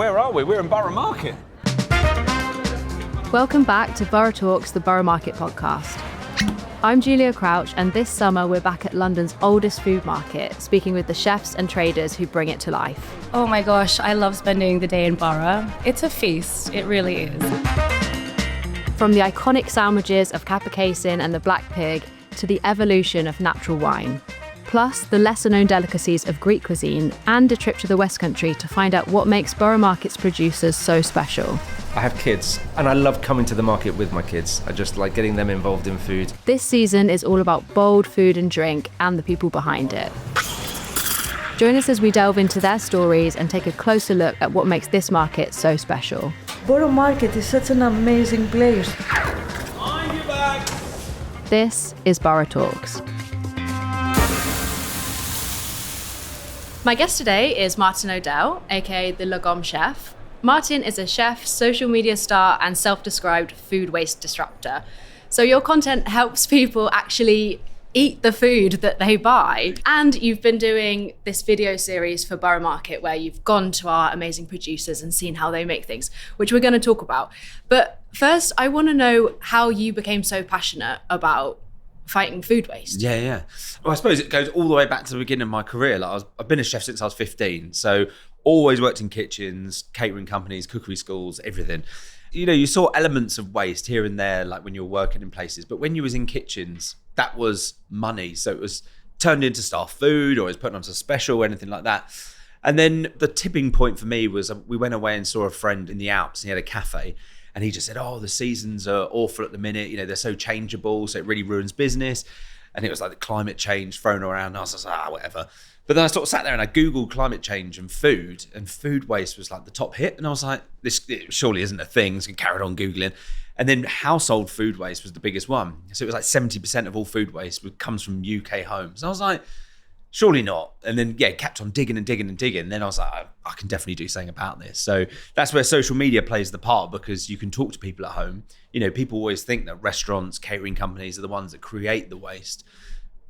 Where are we? We're in Borough Market. Welcome back to Borough Talks, the Borough Market podcast. I'm Giulia Crouch, and this summer we're back at London's oldest food market, speaking with the chefs and traders who bring it to life. Oh my gosh, I love spending the day in Borough. It's a feast, it really is. From the iconic sandwiches of Capsaicin and the Black Pig to the evolution of natural wine. Plus the lesser-known delicacies of Greek cuisine and a trip to the West Country to find out what makes Borough Market's producers so special. I have kids and I love coming to the market with my kids. I just like getting them involved in food. This season is all about bold food and drink and the people behind it. Join us as we delve into their stories and take a closer look at what makes this market so special. Borough Market is such an amazing place. On your back. This is Borough Talks. My guest today is Martyn Odell, aka the Lagom Chef. Martyn is a chef, social media star, and self-described food waste disruptor. So your content helps people actually eat the food that they buy. And you've been doing this video series for Borough Market where you've gone to our amazing producers and seen how they make things, which we're going to talk about. But first, I want to know how you became so passionate about fighting food waste. Yeah. Well, I suppose it goes all the way back to the beginning of my career. I've been a chef since I was 15. So always worked in kitchens, catering companies, cookery schools, everything. You know, you saw elements of waste here and there, like when you were working in places. But when you was in kitchens, that was money. So it was turned into staff food or it was put onto a special or anything like that. And then the tipping point for me was we went away and saw a friend in the Alps and he had a cafe. And he just said, the seasons are awful at the minute. You know, they're so changeable. So it really ruins business. And it was like the climate change thrown around. And I was just like, whatever. But then I sort of sat there and I Googled climate change and food waste was like the top hit. And I was like, this surely isn't a thing. So I carried on Googling. And then household food waste was the biggest one. So it was like 70% of all food waste comes from UK homes. And I was like, surely not. And then, kept on digging. Then I was like, I can definitely do something about this. So that's where social media plays the part because you can talk to people at home. You know, people always think that restaurants, catering companies are the ones that create the waste.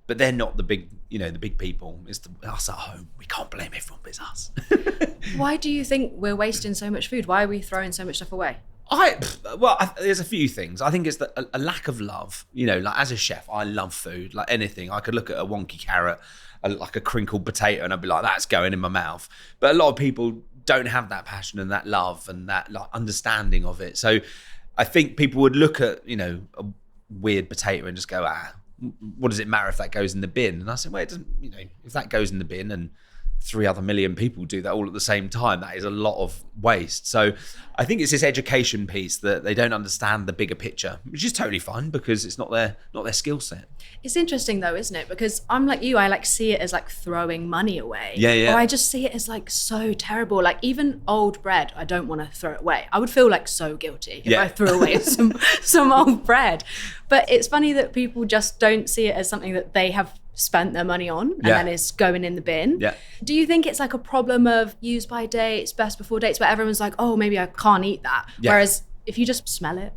But they're not the big people. It's us at home. We can't blame everyone but us. Why do you think we're wasting so much food? Why are we throwing so much stuff away? There's a few things. I think it's a lack of love. You know, like as a chef, I love food. Like anything, I could look at a wonky carrot, like a crinkled potato, and I'd be like, that's going in my mouth. But a lot of people don't have that passion and that love and that like understanding of it. So I think people would look at, you know, a weird potato and just go, what does it matter if that goes in the bin? And I said, well, it doesn't, you know, if that goes in the bin and 3 other million people do that all at the same time, that is a lot of waste. So I think it's this education piece that they don't understand the bigger picture, which is totally fine because it's not their skill set. It's interesting though, isn't it? Because I'm like you, I like see it as like throwing money away. Yeah. Or I just see it as like so terrible. Like even old bread, I don't want to throw it away. I would feel like so guilty if I threw away some old bread. But it's funny that people just don't see it as something that they have spent their money on and then it's going in the bin. Yeah. Do you think it's like a problem of use by dates, best before dates, where everyone's like, oh, maybe I can't eat that. Yeah. Whereas if you just smell it,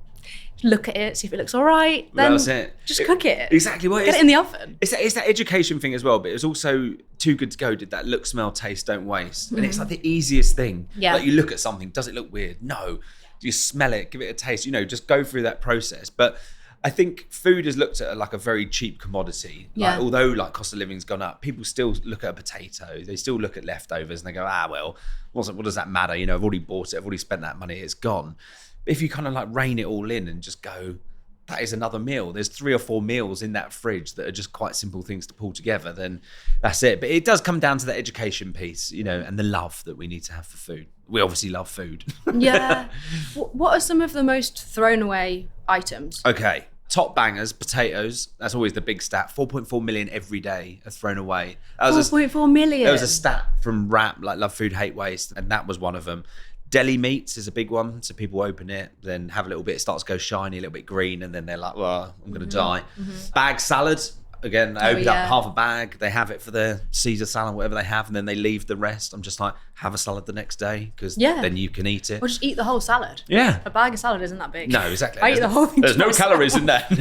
look at it, see if it looks all right, then just cook it. Exactly. Well, get it in the oven. It's that education thing as well, but it was also Too Good To Go did that look, smell, taste, don't waste. And it's like the easiest thing. Yeah. Like you look at something, does it look weird? No. Do you smell it? Give it a taste. You know, just go through that process. But I think food is looked at like a very cheap commodity. Like, although like cost of living's gone up, people still look at a potato. They still look at leftovers and they go, what does that matter? You know, I've already bought it. I've already spent that money. It's gone. If you kind of like rein it all in and just go, that is another meal. There's 3 or 4 meals in that fridge that are just quite simple things to pull together, then that's it. But it does come down to the education piece, you know, and the love that we need to have for food. We obviously love food. Yeah. What are some of the most thrown away items? Okay. Top bangers, potatoes. That's always the big stat. 4.4 million every day are thrown away. 4.4 million? There was a stat from RAP, like Love Food, Hate Waste, and that was one of them. Deli meats is a big one. So people open it, then have a little bit, it starts to go shiny, a little bit green, and then they're like, well, I'm going to die. Mm-hmm. Bag salad. Again, they opened up half a bag. They have it for their Caesar salad, whatever they have, and then they leave the rest. I'm just like, have a salad the next day because then you can eat it. Or just eat the whole salad. Yeah. A bag of salad isn't that big. No, exactly. I eat the whole thing. There's no calories in that.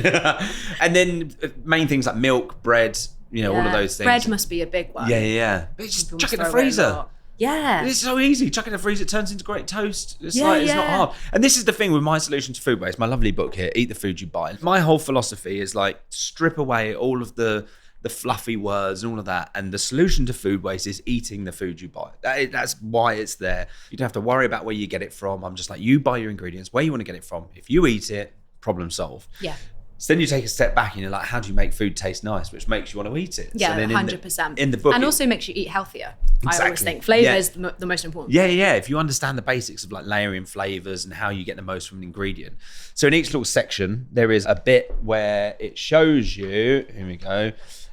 And then main things like milk, bread, you know, all of those things. Bread must be a big one. Yeah. But just chuck it in the freezer. Yeah. It's so easy. Chuck it in the freezer, it turns into great toast. It's Yeah, it's not yeah. hard. And this is the thing with my solution to food waste, my lovely book here, Eat the Food You Buy. My whole philosophy is like strip away all of the fluffy words and all of that. And the solution to food waste is eating the food you buy. That's why it's there. You don't have to worry about where you get it from. I'm just like, you buy your ingredients, where you want to get it from. If you eat it, problem solved. Yeah. So then you take a step back and you're like, how do you make food taste nice, which makes you want to eat it? Yeah, so then 100%. In the book, and also makes you eat healthier. I always Exactly. think flavour Yeah. is the most important. Yeah. If you understand the basics of like layering flavors and how you get the most from an ingredient. So in each little section, there is a bit where it shows you, here we go,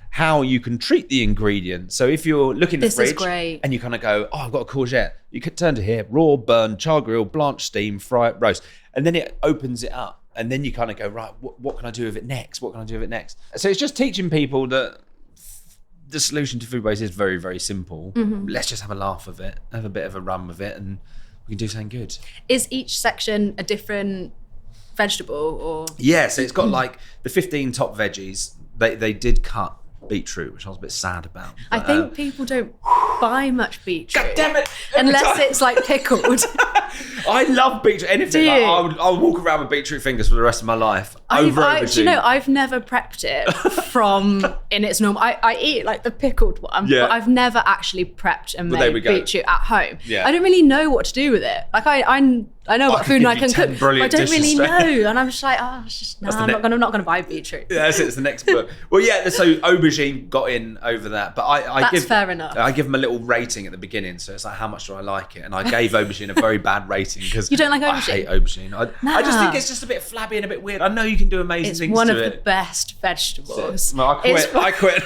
how you can treat the ingredient. So if you're looking at the This is fridge great. and you kind of go, oh, I've got a courgette, you could turn to here, raw, burn, char grill, blanch, steam, fry it, roast. And then it opens it up. And then you kind of go, right, what can I do with it next? What can I do with it next? So it's just teaching people that the solution to food waste is very, very simple. Let's just have a laugh of it, have a bit of a run with it, and we can do something good. Is each section a different vegetable or? Yeah, so it's got like the 15 top veggies. They did cut beetroot, which I was a bit sad about. I But, think people don't buy much beetroot. God damn it! Every Unless time. it's like pickled. I love beetroot. Anything. Do Like, you? I'll walk around with beetroot fingers for the rest of my life. Over aubergine. Do you know, I've never prepped it from in its normal. I eat like the pickled one, Yeah. but I've never actually prepped and Well, there made we go. beetroot at home. Yeah. I don't really know what to do with it. Like I know what could food and give I you can 10 cook, but I brilliant don't really dishes straight. know. And I'm just like, it's just no, That's the I'm not gonna buy beetroot. Yeah, that's it. It's the next book. Well, yeah. So aubergine got in over that, but I That's give fair enough. I give them a little rating at the beginning, so it's like, how much do I like it? And I gave aubergine a very bad rating because You don't like I aubergine? hate aubergine. I just Nah. think it's just a bit flabby and a bit weird. I know you can do amazing It's things one to of it. the best vegetables. Well, I quit. I quit.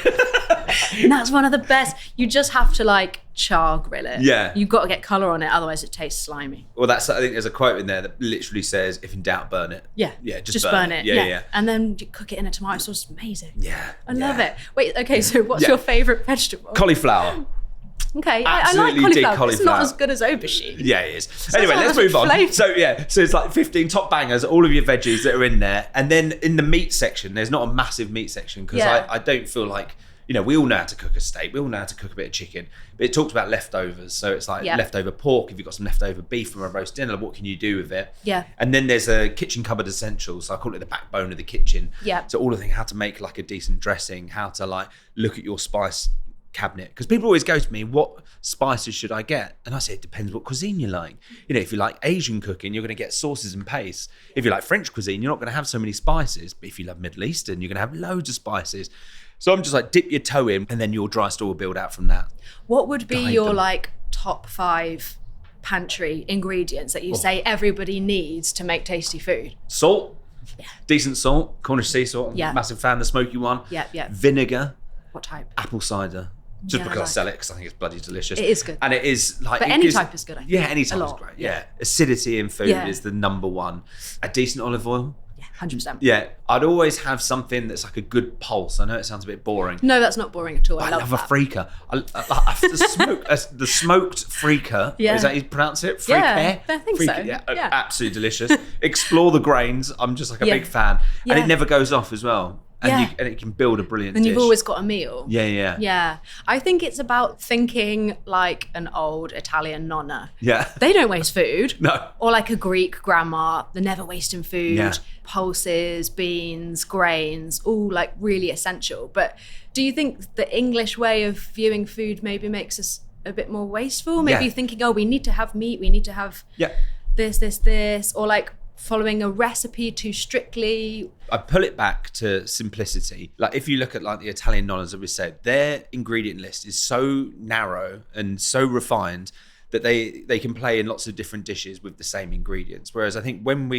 And that's one of the best. You just have to like char grill it. Yeah. You've got to get colour on it, otherwise it tastes slimy. Well, I think there's a quote in there that literally says, "If in doubt, burn it." Yeah. Yeah. Just burn it. Yeah. And then you cook it in a tomato sauce. Amazing. Yeah. I love it. Wait, okay, so what's Yeah. your favourite vegetable? Cauliflower. Okay, I like Absolutely dig cauliflower. It's not cauliflower. as good as aubergine. Yeah, it is. Anyway, not let's much move on. flavour. So it's like 15 top bangers, all of your veggies that are in there. And then in the meat section, there's not a massive meat section because Yeah. I don't feel like, we all know how to cook a steak. We all know how to cook a bit of chicken. But it talks about leftovers. So it's like Yeah. leftover pork. If you've got some leftover beef from a roast dinner, what can you do with it? Yeah. And then there's a kitchen cupboard essentials. So I call it the backbone of the kitchen. Yeah. So all the things, how to make like a decent dressing, how to like look at your spice cabinet, because people always go to me, what spices should I get? And I say it depends what cuisine you like. If you like Asian cooking, you're going to get sauces and pastes. If you like French cuisine, you're not going to have so many spices. But if you love Middle Eastern, you're going to have loads of spices. So I'm just like, dip your toe in, and then your dry store will build out from that. What would be Guide your them. like top 5 pantry ingredients that you say everybody needs to make tasty food? Salt, decent salt, Cornish sea salt. I'm Yeah. a massive fan, the smoky one. Yeah, yeah. Vinegar, What type? apple cider. Just Yeah, I because I like sell it, because I think it's bloody delicious. It is good. And it is like... But it any gives- type is good, I think. Yeah, any type A is lot, great. yeah. Yeah. Acidity in food Yeah. is the number one. A decent olive oil. Yeah, 100%. Yeah. I'd always have something that's like a good pulse. I know it sounds a bit boring. No, that's not boring at all. I I love love that. a freaker. The smoked freaker. Yeah. Is that how you pronounce it? Yeah, Freaker? I think so. Yeah, Yeah. absolutely delicious. Explore the grains. I'm just like a Yeah. big fan. And Yeah. it never goes off as well. And, Yeah. and it can build a brilliant And dish. you've always got a meal. Yeah. Yeah. I think it's about thinking like an old Italian nonna. Yeah. They don't waste food. No. Or like a Greek grandma. They're never wasting food. Yeah. Pulses, beans, grains, all like really essential. But do you think the English way of viewing food maybe makes us a bit more wasteful? Maybe Yeah. thinking, we need to have meat, we need to have Yeah. this, or like following a recipe too strictly. I pull it back to simplicity. Like if you look at like the Italian nonnas that we said, their ingredient list is so narrow and so refined that they can play in lots of different dishes with the same ingredients. Whereas I think when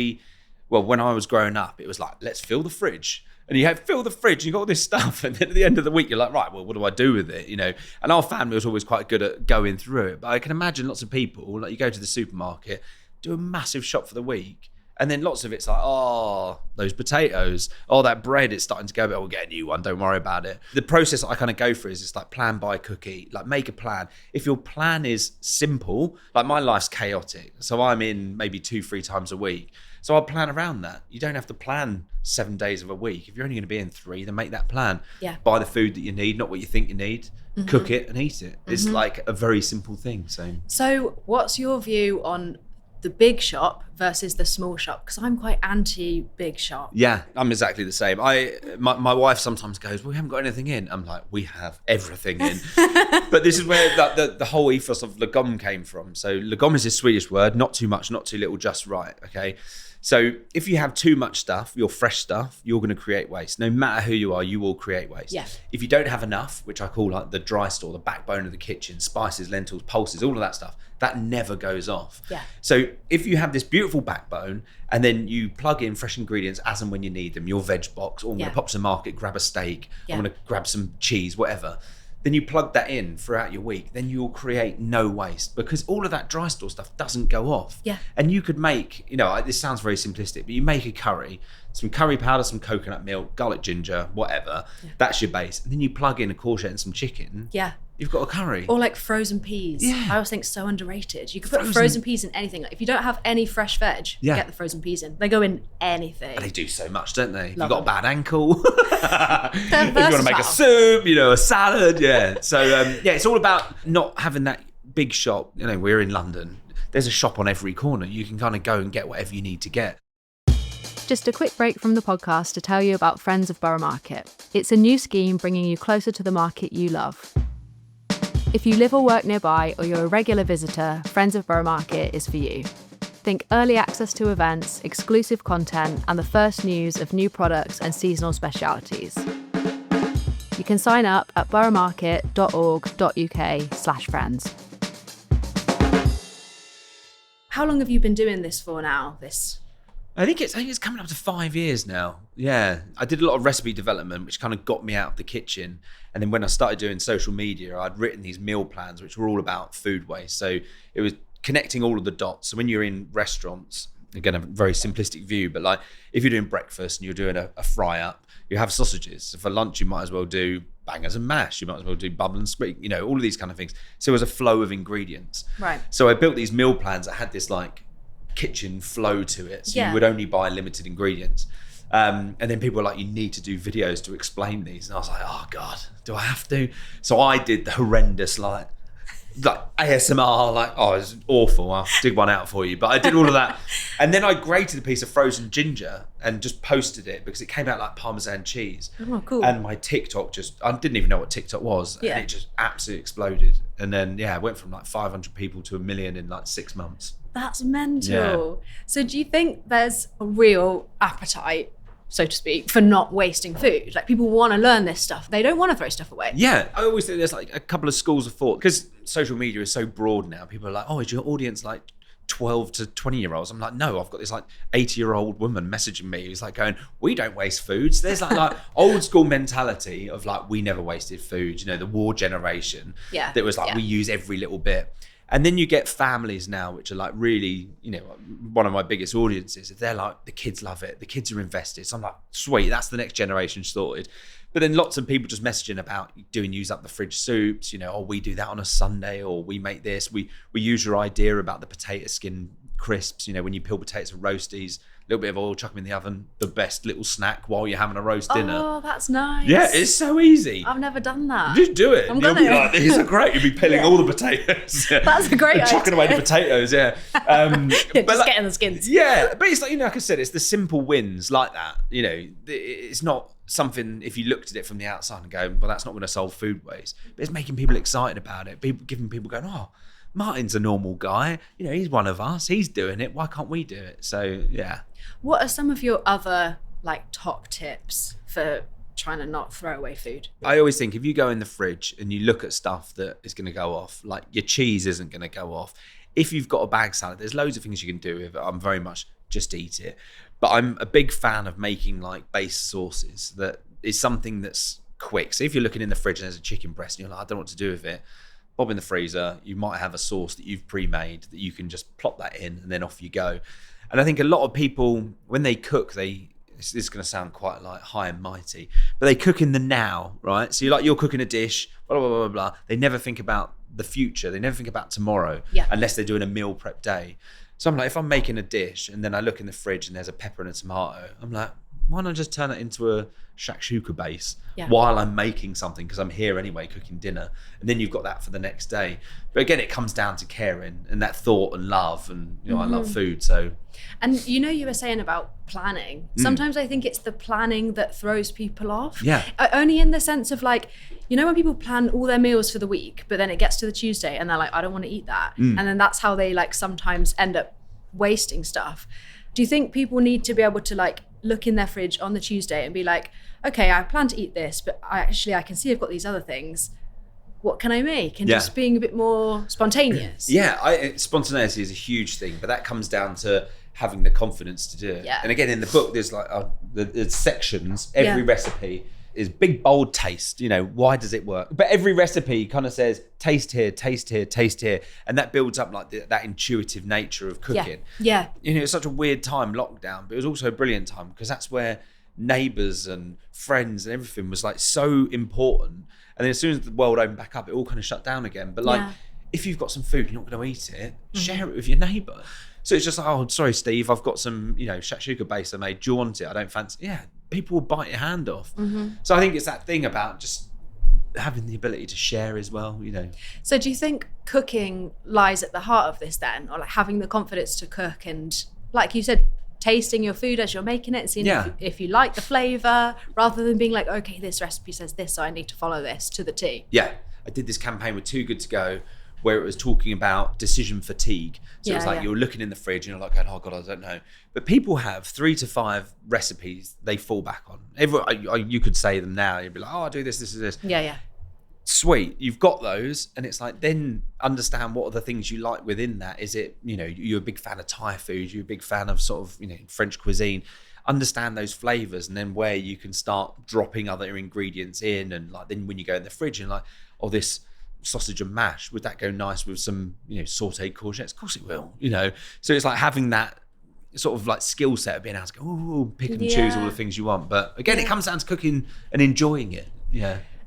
I was growing up, it was like, let's fill the fridge. And you fill the fridge and you got all this stuff. And then at the end of the week, you're like, right, well, what do I do with it? And our family was always quite good at going through it. But I can imagine lots of people, like you go to the supermarket, do a massive shop for the week, And then lots of it's like, oh, those potatoes, oh, that bread, it's starting to go, but we'll get a new one, don't worry about it. The process that I kind of go through is it's like plan, buy, cookie, like make a plan. If your plan is simple, like my life's chaotic, so I'm in maybe 2-3 times a week. So I'll plan around that. You don't have to plan 7 days of a week. If you're only going to be in 3, then make that plan. Yeah. Buy the food that you need, not what you think you need. Cook it and eat it. It's like a very simple thing. So what's your view on the big shop versus the small shop? Because I'm quite anti big shop. Yeah, I'm exactly the same. My wife sometimes goes, well, we haven't got anything in. I'm like, we have everything in. But this is where the whole ethos of lagom came from. So lagom is a Swedish word, not too much, not too little, just right, okay? So if you have too much stuff, your fresh stuff, you're going to create waste. No matter who you are, you will create waste. Yeah. If you don't have enough, which I call like the dry store, the backbone of the kitchen, spices, lentils, pulses, all of that stuff, that never goes off. Yeah. So if you have this beautiful backbone and then you plug in fresh ingredients as and when you need them, your veg box, or I'm going to pop to the market, grab a steak, I'm going to grab some cheese, whatever. Then you plug that in throughout your week, then you'll create no waste because all of that dry store stuff doesn't go off. Yeah. And you could make, this sounds very simplistic, but you make a curry, some curry powder, some coconut milk, garlic ginger, whatever. Yeah. That's your base. And then you plug in a courgette and some chicken. Yeah. You've got a curry. Or like frozen peas. Yeah. I always think so underrated. You could put frozen peas in anything. Like if you don't have any fresh veg, get the frozen peas in. They go in anything. And they do so much, don't they? Love You've got a bad ankle. If you versatile. want to make a soup, a salad, yeah. So it's all about not having that big shop. We're in London. There's a shop on every corner. You can kind of go and get whatever you need to get. Just a quick break from the podcast to tell you about Friends of Borough Market. It's a new scheme bringing you closer to the market you love. If you live or work nearby or you're a regular visitor, Friends of Borough Market is for you. Think early access to events, exclusive content, and the first news of new products and seasonal specialities. You can sign up at boroughmarket.org.uk/friends. How long have you been doing this for now? I think it's coming up to 5 years now. Yeah, I did a lot of recipe development, which kind of got me out of the kitchen. And then when I started doing social media, I'd written these meal plans, which were all about food waste. So it was connecting all of the dots. So when you're in restaurants, again, a very simplistic view, but like if you're doing breakfast and you're doing a fry up, you have sausages. So for lunch, you might as well do bangers and mash. You might as well do bubble and squeak, all of these kind of things. So it was a flow of ingredients. Right. So I built these meal plans that had this like kitchen flow to it. So you would only buy limited ingredients. And then people were like, you need to do videos to explain these. And I was like, oh God, do I have to? So I did the horrendous like ASMR, it was awful. I'll dig one out for you. But I did all of that. And then I grated a piece of frozen ginger and just posted it because it came out like Parmesan cheese. Oh, cool. And my TikTok I didn't even know what TikTok was. Yeah. And it just absolutely exploded. And then, it went from like 500 people to 1 million in like 6 months. That's mental. Yeah. So do you think there's a real appetite, so to speak, for not wasting food? Like people want to learn this stuff. They don't want to throw stuff away. Yeah, I always think there's like a couple of schools of thought because social media is so broad now. People are like, oh, is your audience like 12 to 20-year-olds? I'm like, no, I've got this like 80-year-old woman messaging me who's like going, we don't waste food. So there's like old school mentality of like, we never wasted food, the war generation. Yeah. That was like, we use every little bit. And then you get families now, which are like really, one of my biggest audiences. They're like, the kids love it. The kids are invested. So I'm like, sweet, that's the next generation sorted. But then lots of people just messaging about use up the fridge soups, we do that on a Sunday, or we make this. We use your idea about the potato skin crisps, when you peel potatoes and roasties, a little bit of oil, chuck them in the oven, the best little snack while you're having a roast dinner. Oh, that's nice. Yeah, it's so easy. I've never done that. Just do it. I'm You'll gonna. be like, these are great. You'll be peeling all the potatoes. That's a great idea. Chucking away the potatoes, yeah. Just getting the skins. Yeah, but it's like, like I said, it's the simple wins like that. It's not something, if you looked at it from the outside and go, well, that's not going to solve food waste. But it's making people excited about it. Giving people going, oh, Martyn's a normal guy. He's one of us. He's doing it. Why can't we do it? So, yeah. What are some of your other top tips for trying to not throw away food? I always think if you go in the fridge and you look at stuff that is going to go off, like your cheese isn't going to go off. If you've got a bag salad, there's loads of things you can do with it. I'm very much just eat it. But I'm a big fan of making like base sauces that is something that's quick. So if you're looking in the fridge and there's a chicken breast and you're like, I don't know what to do with it, bob in the freezer, you might have a sauce that you've pre-made that you can just plop that in and then off you go. And I think a lot of people, when they cook, this is going to sound quite like high and mighty, but they cook in the now, right? So you're cooking a dish, blah, blah, blah, blah, blah. They never think about the future. They never think about tomorrow, unless they're doing a meal prep day. So I'm like, if I'm making a dish and then I look in the fridge and there's a pepper and a tomato, I'm like, why not just turn it into a shakshuka base while I'm making something, because I'm here anyway cooking dinner, and then you've got that for the next day. But again, it comes down to caring and that thought and love, and I love food. So, and you were saying about planning. Sometimes I think it's the planning that throws people off. Only in the sense of like, when people plan all their meals for the week, but then it gets to the Tuesday and they're like, I don't want to eat that, and then that's how they like sometimes end up wasting stuff. Do you think people need to be able to like look in their fridge on the Tuesday and be like, okay, I plan to eat this, but I can see I've got these other things. What can I make? And just being a bit more spontaneous. Spontaneity is a huge thing, but that comes down to having the confidence to do it. And again, in the book, there's like the sections. Every recipe is big, bold taste. Why does it work? But every recipe kind of says taste here, taste here, taste here. And that builds up like that intuitive nature of cooking. It's such a weird time, lockdown, but it was also a brilliant time, because that's where neighbours and friends and everything was like so important. And then as soon as the world opened back up, it all kind of shut down again. But like, if you've got some food, you're not going to eat it, share it with your neighbour. So it's just like, oh, sorry, Steve, I've got some, shakshuka base I made. Do you want it? I don't fancy. People will bite your hand off. So I think it's that thing about just having the ability to share as well, So do you think cooking lies at the heart of this then? Or like having the confidence to cook and, like you said, tasting your food as you're making it and seeing if you like the flavour, rather than being like, okay, this recipe says this, so I need to follow this to the T. I did this campaign with Too Good To Go, where it was talking about decision fatigue. So it was like you're looking in the fridge and you're like, oh God, I don't know. But people have 3 to 5 recipes they fall back on. You could say them now. You'd be like, oh, I do this, this, this. Sweet, you've got those, and it's like, then understand what are the things you like within that. Is it, you're a big fan of Thai food, you're a big fan of sort of, French cuisine. Understand those flavors, and then where you can start dropping other ingredients in, and like then when you go in the fridge and like, oh, this sausage and mash, would that go nice with some sauteed courgettes? Of course it will. So it's like having that sort of like skill set of being able to go, pick and choose all the things you want. But again, it comes down to cooking and enjoying it.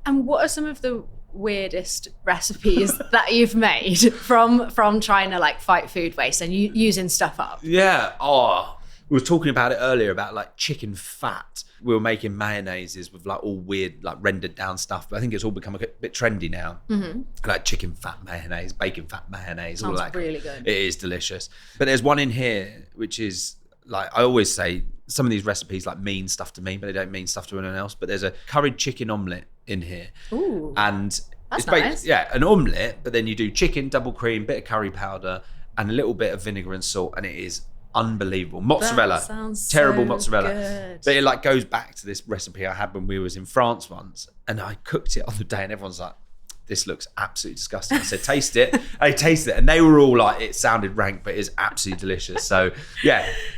And what are some of the weirdest recipes that you've made from trying to like fight food waste and using stuff up? We were talking about it earlier about like chicken fat. We were making mayonnaises with like all weird, like rendered down stuff. But I think it's all become a bit trendy now. Like chicken fat mayonnaise, bacon fat mayonnaise, all that. Sounds really good. It is delicious. But there's one in here, which is like, I always say some of these recipes like mean stuff to me, but they don't mean stuff to anyone else. But there's a curried chicken omelette in here. Ooh, and that's it's nice. an omelette, but then you do chicken, double cream, bit of curry powder, and a little bit of vinegar and salt, and it is unbelievable. Mozzarella, terrible mozzarella. Good. But it like goes back to this recipe I had when we was in France once, and I cooked it on the day, and everyone's like, this looks absolutely disgusting. I said, taste it. I tasted it, and they were all like, it sounded rank, but it's absolutely delicious. So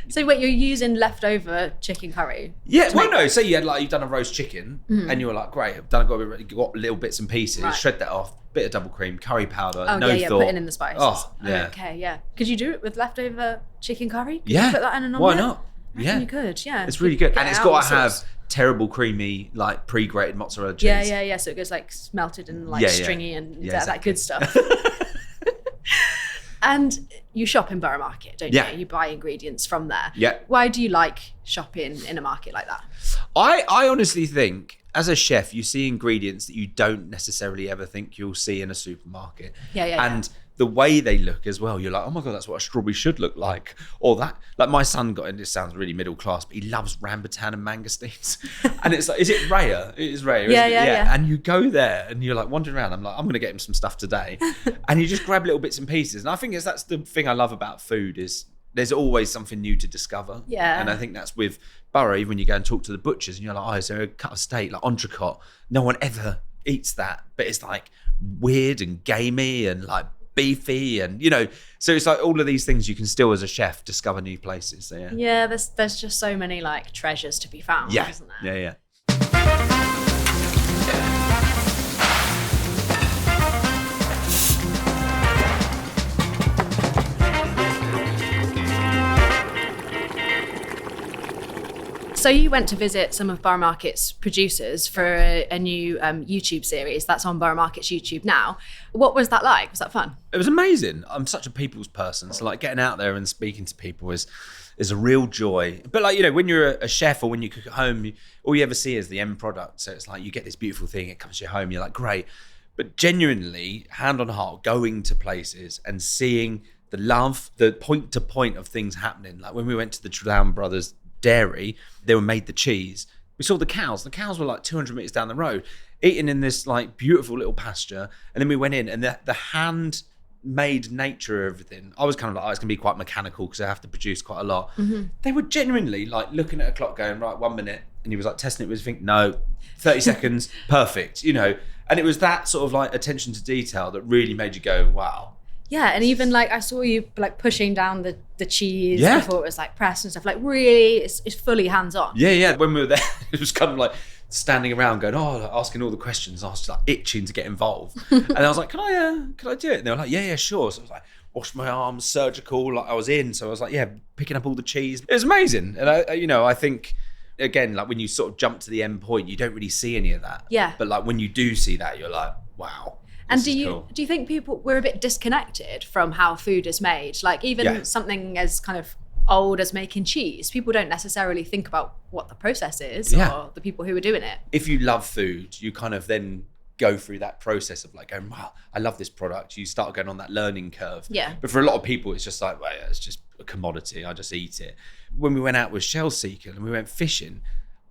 So wait, you're using leftover chicken curry? Say you had like, you've done a roast chicken, and you were like, great, I've got little bits and pieces, shred that off, bit of double cream, curry powder, thought. Putting in the spices. Okay, Could you do it with leftover chicken curry? Could you put that in an omelette? Why not? You could, It's really good. And it's got to have terrible creamy, like pre-grated mozzarella cheese. Yeah. So it goes like melted and like stringy and that good stuff. And you shop in Borough Market, don't you? You buy ingredients from there. Why do you like shopping in a market like that? I honestly think, as a chef, you see ingredients that you don't necessarily ever think you'll see in a supermarket. And the way they look as well, you're like, oh my God, that's what a strawberry should look like. Or that, like my son got in, this sounds really middle class, but he loves rambutan and mangosteens. And it's like, is it rare? It is rare. Yeah. And you go there and you're like wandering around. I'm like, I'm going to get him some stuff today. And you just grab little bits and pieces. And I think that's the thing I love about food, is there's always something new to discover. And I think that's with Borough, even when you go and talk to the butchers and you're like, oh, is there a cut of steak, like entrecôte? No one ever eats that, but it's like weird and gamey and like beefy, and so it's like all of these things you can still, as a chef, discover new places. So there's just so many like treasures to be found, isn't there? Yeah. So you went to visit some of Borough Market's producers for a new YouTube series that's on Borough Market's YouTube now. What was that like? Was that fun? It was amazing. I'm such a people's person, so like getting out there and speaking to people is a real joy. But like, you know, when you're a chef or when you cook at home, all you ever see is the end product. So it's like you get this beautiful thing, it comes to your home, you're like, great. But genuinely, hand on heart, going to places and seeing the love, the point to point of things happening. Like when we went to the Trelawney Brothers dairy, they were made the cheese. We saw the cows. The cows were like 200 meters down the road, eating in this like beautiful little pasture. And then we went in, and the handmade nature of everything. I was kind of like, oh, it's gonna be quite mechanical because I have to produce quite a lot. They were genuinely like looking at a clock, going, right, 1 minute, and he was like testing it with his finger. No, 30 seconds, perfect. You know, and it was that sort of like attention to detail that really made you go, wow. Yeah, and even like I saw you like pushing down the cheese Yeah. before it was like pressed and stuff. Like really, it's fully hands on. Yeah. When we were there, it was kind of like standing around going, like, asking all the questions. I was just like itching to get involved. And I was like, can I do it? And they were like, yeah, sure. So I was like, washed my arms, surgical, like I was in. So I was like, yeah, picking up all the cheese. It was amazing. And I think, again, like when you sort of jump to the end point, you don't really see any of that. Yeah. But like when you do see that, you're like, wow. And do you think we're a bit disconnected from how food is made? Like even something as kind of old as making cheese, people don't necessarily think about what the process is or the people who are doing it. If you love food, you kind of then go through that process of like going, wow, I love this product. You start going on that learning curve. Yeah. But for a lot of people, it's just like, well, yeah, it's just a commodity. I just eat it. When we went out with Shell Seeker and we went fishing,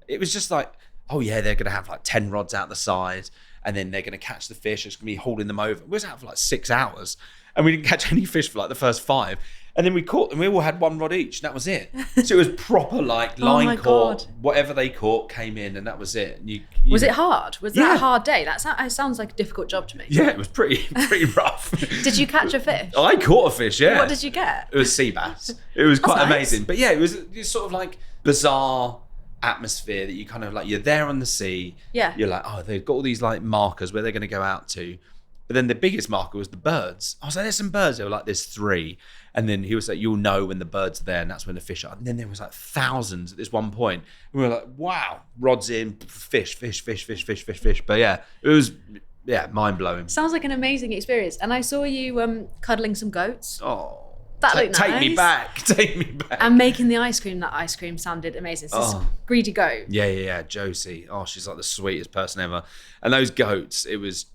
it was just like, oh yeah, they're going to have like 10 rods out the side. And then they're going to catch the fish. It's going to be holding them over. We was out for like 6 hours and we didn't catch any fish for like the first 5. And then we caught them. We all had 1 rod each and that was it. So it was proper like line caught. God. Whatever they caught came in and that was it. And was it hard? Was that a hard day? That sounds like a difficult job to me. Yeah, it was pretty rough. Did you catch a fish? I caught a fish, yeah. What did you get? It was sea bass. It was quite nice. amazing. But yeah, it was sort of like bizarre atmosphere that you kind of like, you're there on the sea. Yeah. You're like, oh, they've got all these like markers where they're going to go out to. But then the biggest marker was the birds. I was like, there's some birds. They were like, there's 3. And then he was like, you'll know when the birds are there and that's when the fish are. And then there was like thousands at this one point. And we were like, wow, rods in, fish. But yeah, it was, mind blowing. Sounds like an amazing experience. And I saw you cuddling some goats. Oh. That looked Take nice. me back. And making the ice cream. That ice cream sounded amazing. So this greedy goat. Yeah. Josie. Oh, she's like the sweetest person ever. And those goats, it was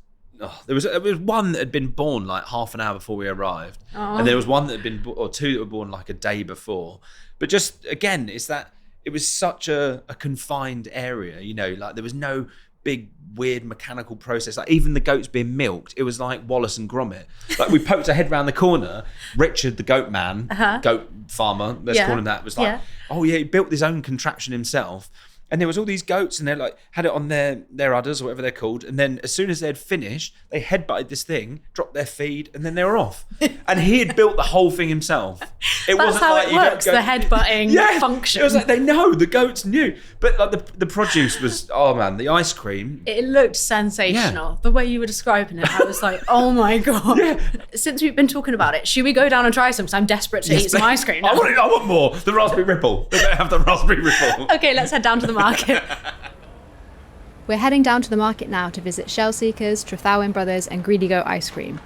there was one that had been born like half an hour before we arrived. And there was one that had been, or 2 that were born like a day before. But just, again, it's that it was such a confined area, you know, like there was no big weird mechanical process. Like even the goats being milked, it was like Wallace and Gromit. Like we poked our head round the corner, Richard the goat man, goat farmer, let's call him that, was like, oh yeah, he built his own contraption himself. And there was all these goats and they like had it on their udders or whatever they're called. And then as soon as they'd finished, they headbutted this thing, dropped their feed, and then they were off. And he had built the whole thing himself. That's how it works, the headbutting function. It was like, they know, the goats knew. But like the produce was, oh man, the ice cream. It looked sensational. The way you were describing it, I was like, oh my God. Yeah. Since we've been talking about it, should we go down and try some? Because I'm desperate to eat some ice cream now. I want more. The raspberry ripple. They don't have the raspberry ripple. Okay, let's head down to the market. We're heading down to the market now to visit Shell Seekers, Trelawney Brothers and Greedy Goat Ice Cream.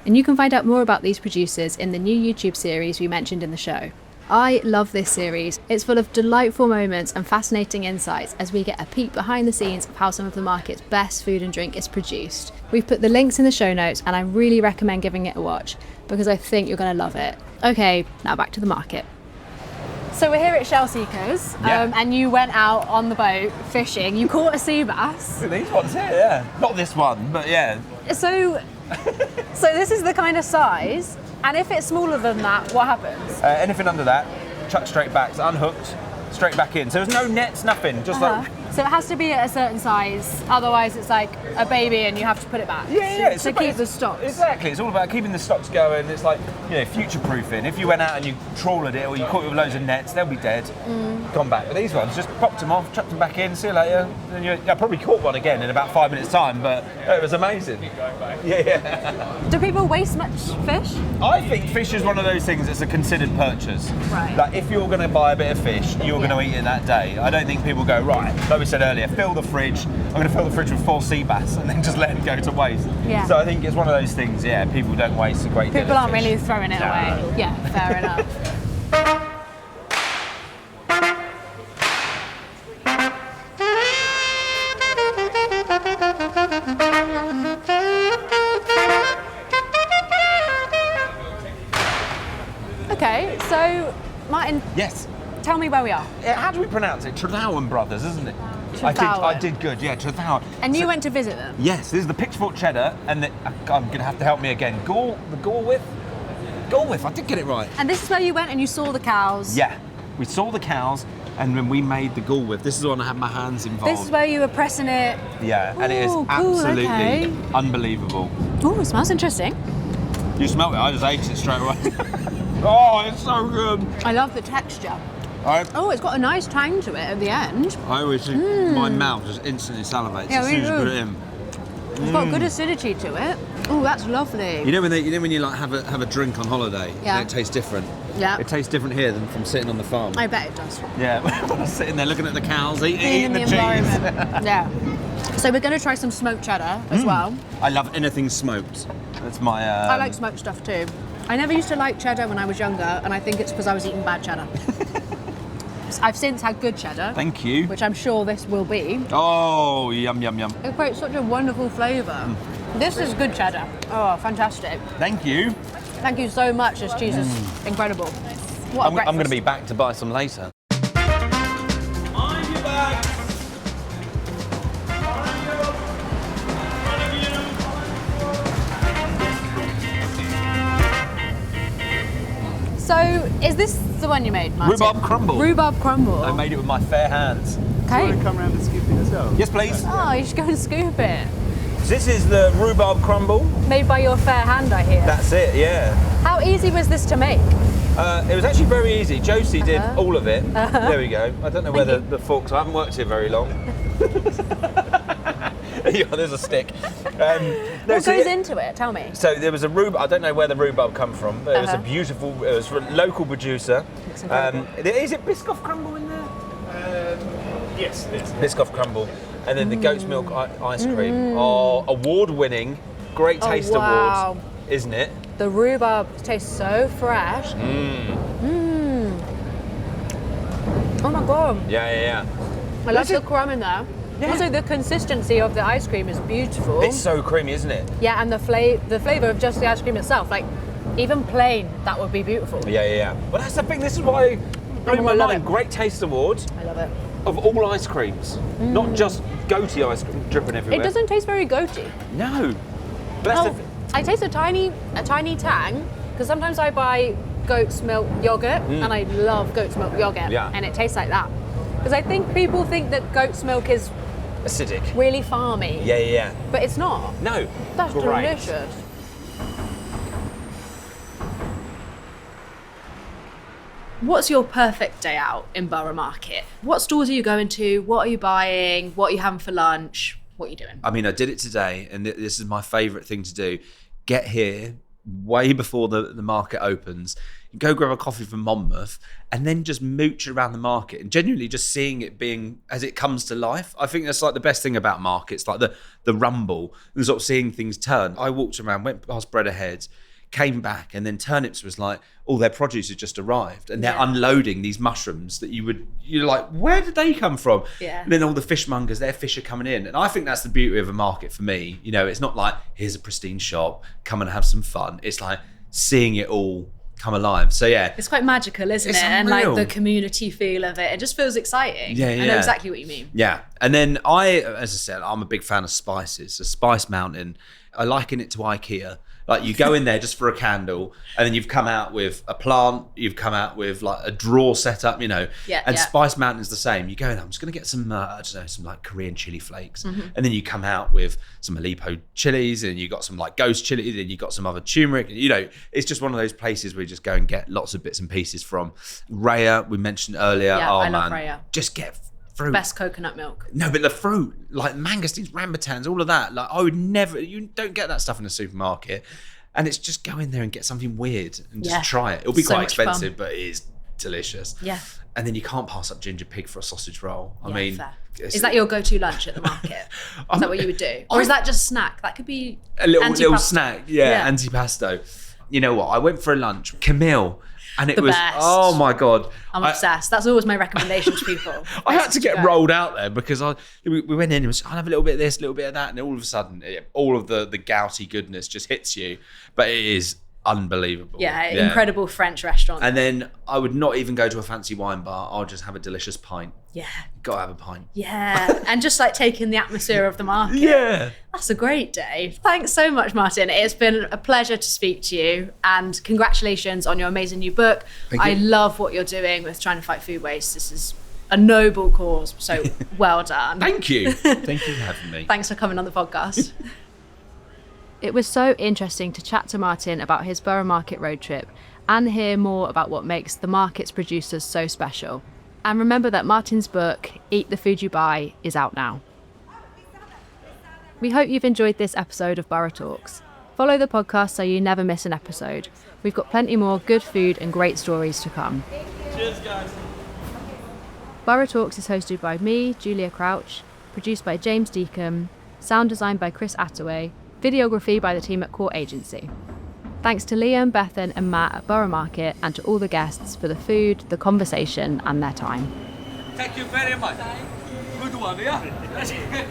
And you can find out more about these producers in the new YouTube series we mentioned in the show. I love this series. It's full of delightful moments and fascinating insights as we get a peek behind the scenes of how some of the market's best food and drink is produced. We've put the links in the show notes and I really recommend giving it a watch because I think you're going to love it. Okay, now back to the market. So we're here at Shell Seekers, and you went out on the boat fishing. You caught a sea bass. These ones here, yeah. Not this one, but yeah. So this is the kind of size, and if it's smaller than that, what happens? Anything under that, chuck straight back. It's unhooked, straight back in. So there's no nets, nothing. Just like So So it has to be at a certain size, otherwise it's like a baby and you have to put it back. It's to about- keep the stocks. Exactly, it's all about keeping the stocks going. It's like, future-proofing. If you went out and you trawled it or you caught it with loads of nets, they'll be dead, gone back. But these ones, just popped them off, chucked them back in, see you later. And I probably caught one again in about 5 minutes' time, but it was amazing. Yeah. Do people waste much fish? I think fish is one of those things that's a considered purchase. Right. Like if you're going to buy a bit of fish, you're going to eat it that day. I don't think people go, right, like we said earlier, fill the fridge. I'm going to fill the fridge with 4 sea bass and then just let them go to waste. Yeah. So I think it's one of those things, people don't waste a great deal People of aren't fish. really throwing it away. Yeah, fair enough. Okay, so Martyn, Yes. tell me where we are. How do we pronounce it? Tredowan Brothers, isn't it? Tredowan. I did good, Tredowan. And you went to visit them? Yes, this is the Pitchfork Cheddar, and I'm going to have to help me again. Gorewith, I did get it right. And this is where you went and you saw the cows? Yeah, we saw the cows, and then we made the Gorewith. This is the one I had my hands involved. This is where you were pressing it. Yeah, and it is Ooh, cool, absolutely okay. unbelievable. Oh, it smells interesting. You smell it? I just ate it straight away. Oh, it's so good. I love the texture. I Oh, it's got a nice tang to it at the end. always think my mouth just instantly salivates Yeah, as me soon as you too. put it in. It's got good acidity to it. Oh, that's lovely. You know when you like have a drink on holiday, Yeah. and it tastes different. Yeah. It tastes different here than from sitting on the farm. I bet it does. Yeah, sitting there looking at the cows, Being eating in the the cheese. environment. Yeah. So we're going to try some smoked cheddar as well. I love anything smoked. That's my. I like smoked stuff too. I never used to like cheddar when I was younger, and I think it's because I was eating bad cheddar. I've since had good cheddar, Thank you. which I'm sure this will be. Oh, yum yum yum. It creates such a wonderful flavour. This is good cheddar. Oh, fantastic. Thank you. Thank you so much. This cheese is incredible. What a I'm breakfast. going to be back to buy some later. On your back. On your front of you. So, is this the one you made, Martyn? Rhubarb crumble. Rhubarb crumble. I made it with my fair hands. Okay. Come around and scoop it yourself. Yes, please. Oh, you should go and scoop it. This is the rhubarb crumble. Made by your fair hand, I hear. That's it, yeah. How easy was this to make? It was actually very easy. Josie did Uh-huh. all of it. There we go. I don't know where the forks. I haven't worked here very long. Yeah, there's a stick. What goes into it? Tell me. So there was a rhubarb. I don't know where the rhubarb come from, but it was a Uh-huh. beautiful. It was from a local producer. Looks incredible. Is it Biscoff crumble in there? Yes, it is. Biscoff crumble, and then the goat's milk ice cream. Oh, award-winning, great taste wow. awards, isn't it? The rhubarb tastes so fresh. Oh my god. Yeah. I love the crumb in there. Yeah. Also, the consistency of the ice cream is beautiful. It's so creamy, isn't it? Yeah, and the flavour of just the ice cream itself, like even plain, that would be beautiful. Yeah. Well, that's the thing. This is why blew Oh, my I love mind. it. Great taste awards I love it. of all ice creams, not just goatee ice cream dripping everywhere. It doesn't taste very goaty. No. But that's Oh, I taste a tiny tang because sometimes I buy goat's milk yogurt and I love goat's milk yogurt, Yeah. and it tastes like that. Because I think people think that goat's milk is acidic. really farmy, Yeah. but it's not. No. That's great. delicious. What's your perfect day out in Borough Market? What stores are you going to? What are you buying? What are you having for lunch? What are you doing? I mean, I did it today, and this is my favourite thing to do. Get here way before the market opens, go grab a coffee from Monmouth, and then just mooch around the market and genuinely just seeing it being as it comes to life. I think that's like the best thing about markets, like the rumble and sort of seeing things turn. I walked around, went past Bread Ahead, came back, and then Turnips was like, all their produce had just arrived, and they're unloading these mushrooms that you're like, where did they come from? Yeah. And then all the fishmongers, their fish are coming in, and I think that's the beauty of a market for me. You know, it's not like here's a pristine shop, come and have some fun. It's like seeing it all come alive. So yeah, It's quite magical, isn't It's it? And unreal. like the community feel of it. It just feels exciting. Yeah, I know yeah. exactly what you mean. yeah. And then as I said, I'm a big fan of spices. So Spice Mountain, I liken it to IKEA. Like you go in there just for a candle, and then you've come out with a plant, you've come out with like a drawer setup, you know. Yeah, and yeah. Spice Mountain's the same. You go in there, I'm just going to get some, I don't know, some like Korean chili flakes. Mm-hmm. And then you come out with some Aleppo chilies, and you got some like ghost chilies, and you got some other turmeric. You know, it's just one of those places where you just go and get lots of bits and pieces from. Raya, we mentioned earlier. Yeah, oh I man, love Raya. just get fruit. Best coconut milk. No, but the fruit, like mangosteens, rambutans, all of that. Like I would never, you don't get that stuff in a supermarket. And it's just go in there and get something weird and just try it. It'll be So quite much fun. expensive, but it is delicious. Yeah. And then you can't pass up ginger pig for a sausage roll. I Yeah, mean, fair. it's- Is that your go-to lunch at the market? Is that what you would do? Or is that just snack? That could be a little antipasto. snack? Yeah, Yeah. antipasto. You know what? I went for a lunch, Camille, and it The was best. oh my god. I'm obsessed. That's always my recommendation to people. I had to get Go. rolled out there because we went in and was, I'll have a little bit of this, a little bit of that, and all of a sudden, all of the gouty goodness just hits you. But it is unbelievable. Yeah, incredible French restaurant. And then I would not even go to a fancy wine bar. I'll just have a delicious pint. yeah. Got to have a pint. Yeah. And just like taking the atmosphere of the market. Yeah. That's a great day. Thanks so much, Martyn. It's been a pleasure to speak to you, and congratulations on your amazing new book. Thank you. I love what you're doing with trying to fight food waste. This is a noble cause, so well done. Thank you. Thank you for having me. Thanks for coming on the podcast. It was so interesting to chat to Martyn about his Borough Market road trip and hear more about what makes the market's producers so special. And remember that Martyn's book, Eat the Food You Buy, is out now. We hope you've enjoyed this episode of Borough Talks. Follow the podcast so you never miss an episode. We've got plenty more good food and great stories to come. Cheers, guys. Borough Talks is hosted by me, Giulia Crouch, produced by James Deacom, sound designed by Chris Attaway, videography by the team at Core Agency. Thanks to Liam, Bethan and Matt at Borough Market, and to all the guests for the food, the conversation and their time. Thank you very much. Good one, yeah?